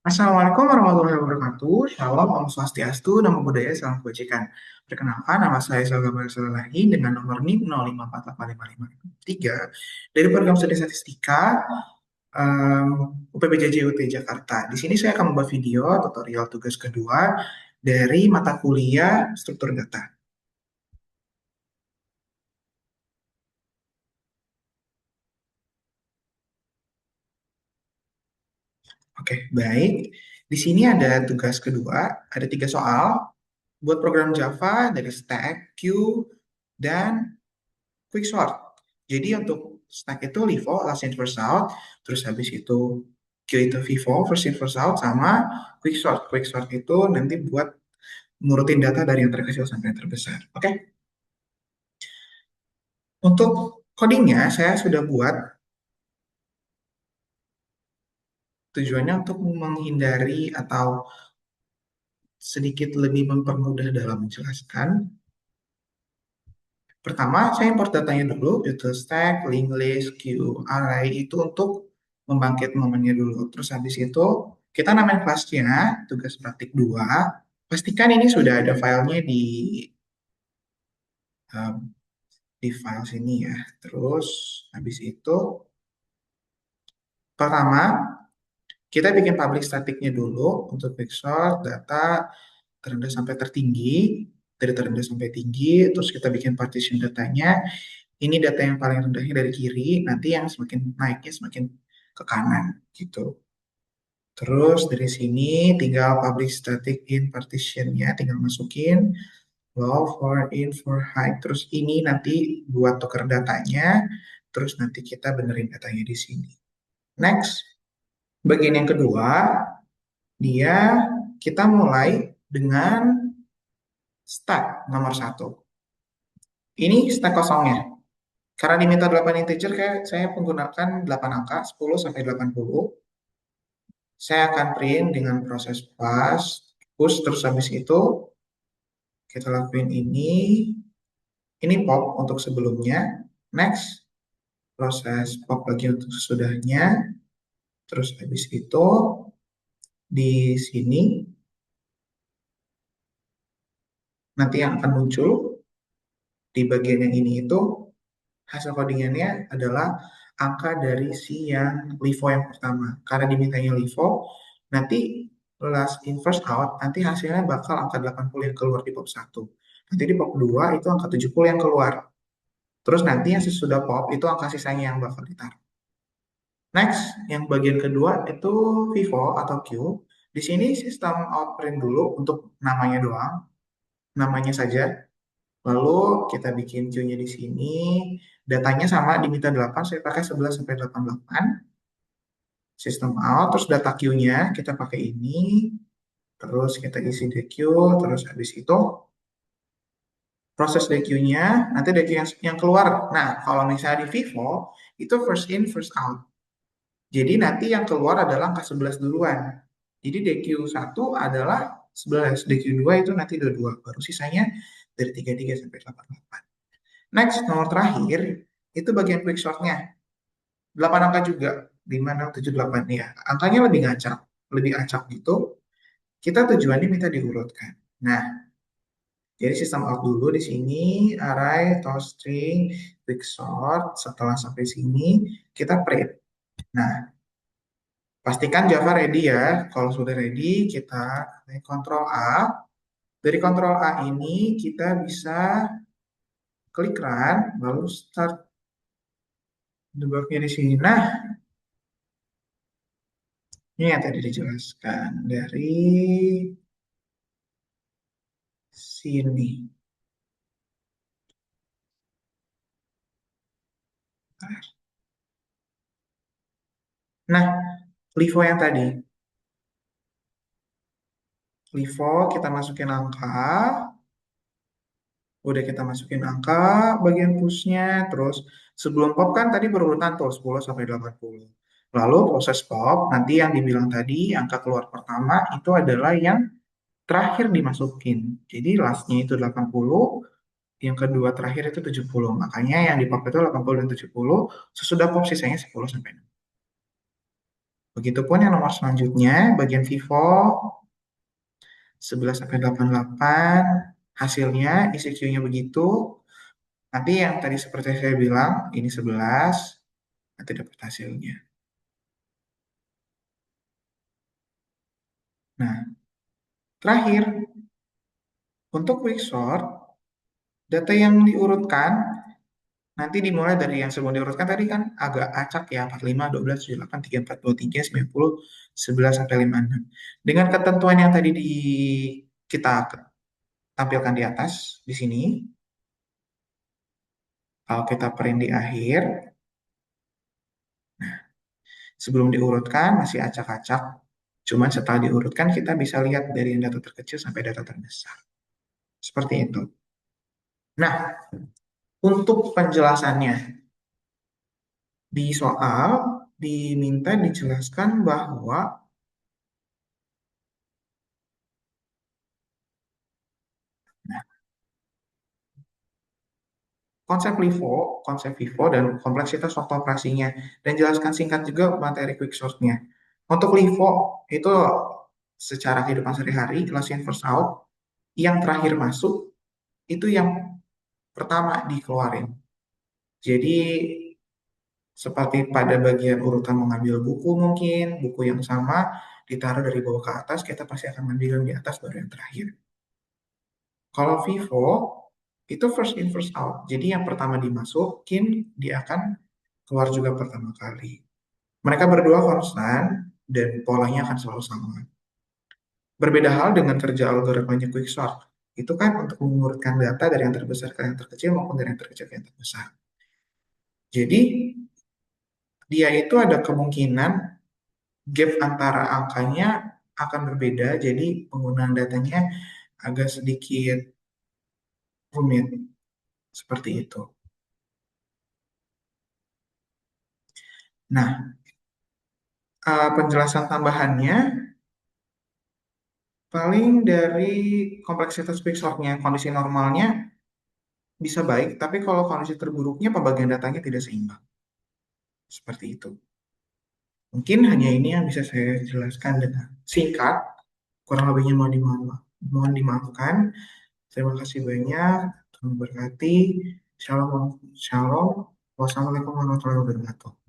Assalamualaikum warahmatullahi wabarakatuh. Shalom, Om Swastiastu, Namo Buddhaya, Salam Kebajikan. Perkenalkan, nama saya Selga Lagi dengan nomor NIM 0548553 dari Program Studi Statistika UPBJJ UT Jakarta. Di sini saya akan membuat video tutorial tugas kedua dari mata kuliah struktur data. Oke, baik. Di sini ada tugas kedua, ada 3 soal. Buat program Java dari Stack, Queue, dan Quicksort. Jadi untuk stack itu LIFO, last in first out, terus habis itu queue itu FIFO, first in first out, sama Quicksort. Quicksort itu nanti buat ngurutin data dari yang terkecil sampai yang terbesar. Oke, untuk codingnya saya sudah buat, tujuannya untuk menghindari atau sedikit lebih mempermudah dalam menjelaskan. Pertama, saya import datanya dulu, itu stack, linked list, queue, array, itu untuk membangkit momennya dulu. Terus habis itu, kita namain kelasnya, tugas praktik 2. Pastikan ini sudah ada filenya um, di file sini ya. Terus habis itu, pertama, kita bikin public staticnya dulu untuk quicksort data terendah sampai tertinggi, dari terendah sampai tinggi, terus kita bikin partition datanya. Ini data yang paling rendahnya dari kiri, nanti yang semakin naiknya semakin ke kanan gitu. Terus dari sini tinggal public static in partitionnya, tinggal masukin low for in for high. Terus ini nanti buat tuker datanya, terus nanti kita benerin datanya di sini. Next, bagian yang kedua, dia kita mulai dengan stack nomor 1. Ini stack kosongnya. Karena diminta 8 integer, kayak saya menggunakan 8 angka, 10 sampai 80. Saya akan print dengan proses pass, push, terus habis itu kita lakuin ini. Ini pop untuk sebelumnya. Next, proses pop lagi untuk sesudahnya. Terus habis itu di sini nanti yang akan muncul di bagian yang ini itu hasil codingannya adalah angka dari si yang LIFO yang pertama. Karena dimintanya LIFO, nanti last in first out, nanti hasilnya bakal angka 80 yang keluar di pop 1. Nanti di pop 2 itu angka 70 yang keluar. Terus nanti yang sesudah pop itu angka sisanya yang bakal ditaruh. Next, yang bagian kedua itu Vivo atau Q. Di sini sistem out print dulu untuk namanya doang, namanya saja. Lalu kita bikin Q-nya di sini. Datanya sama diminta 8, saya pakai 11 sampai 88. Sistem out, terus data Q-nya kita pakai ini. Terus kita isi DQ, terus habis itu proses DQ-nya, nanti DQ yang keluar. Nah, kalau misalnya di Vivo, itu first in, first out. Jadi nanti yang keluar adalah angka 11 duluan. Jadi DQ1 adalah 11, DQ2 itu nanti 22. Baru sisanya dari 33 sampai 88. Next, nomor terakhir, itu bagian quicksortnya. 8 angka juga, 5, 6, 7, 8 ya. Angkanya lebih acak gitu. Kita tujuannya minta diurutkan. Nah, jadi sistem out dulu di sini, array, toString, quicksort. Setelah sampai sini, kita print. Nah, pastikan Java ready ya. Kalau sudah ready, kita Ctrl A. Dari Ctrl A ini, kita bisa klik run, lalu start debugnya di sini. Nah, ini yang tadi dijelaskan dari sini. Nah, LIFO yang tadi. LIFO kita masukin angka. Udah kita masukin angka bagian pushnya. Terus sebelum pop kan tadi berurutan tuh 10 sampai 80. Lalu proses pop, nanti yang dibilang tadi angka keluar pertama itu adalah yang terakhir dimasukin. Jadi lastnya itu 80, yang kedua terakhir itu 70. Makanya yang di pop itu 80 dan 70, sesudah pop sisanya 10 sampai 60. Begitupun yang nomor selanjutnya, bagian Vivo 11 sampai 88, hasilnya ECQ-nya begitu. Nanti yang tadi seperti saya bilang, ini 11, nanti dapat hasilnya. Nah, terakhir, untuk quicksort, data yang diurutkan nanti dimulai dari yang sebelum diurutkan tadi kan agak acak ya, 45, 12, 78, 34, 23, 90, 11 sampai 56. Dengan ketentuan yang tadi kita tampilkan di atas di sini, kalau kita print di akhir, sebelum diurutkan masih acak-acak. Cuman setelah diurutkan kita bisa lihat dari yang data terkecil sampai data terbesar. Seperti itu. Nah, untuk penjelasannya di soal diminta dijelaskan bahwa konsep LIFO dan kompleksitas waktu operasinya, dan jelaskan singkat juga materi quicksortnya. Untuk LIFO itu secara kehidupan sehari-hari, last in first out, yang terakhir masuk itu yang pertama dikeluarin. Jadi seperti pada bagian urutan mengambil buku mungkin, buku yang sama ditaruh dari bawah ke atas, kita pasti akan ambil yang di atas baru yang terakhir. Kalau Vivo itu first in first out. Jadi yang pertama dimasukin dia akan keluar juga pertama kali. Mereka berdua konstan dan polanya akan selalu sama. Berbeda hal dengan kerja algoritmanya quicksort. Itu kan untuk mengurutkan data dari yang terbesar ke yang terkecil maupun dari yang terkecil ke yang terbesar. Jadi dia itu ada kemungkinan gap antara angkanya akan berbeda. Jadi penggunaan datanya agak sedikit rumit seperti itu. Nah, penjelasan tambahannya paling dari kompleksitas quicksortnya, kondisi normalnya bisa baik, tapi kalau kondisi terburuknya pembagian datanya tidak seimbang. Seperti itu. Mungkin hanya ini yang bisa saya jelaskan dengan singkat. Kurang lebihnya mohon dimaafkan. Terima kasih banyak. Tuhan memberkati. Shalom. Shalom. Wassalamualaikum warahmatullahi wabarakatuh.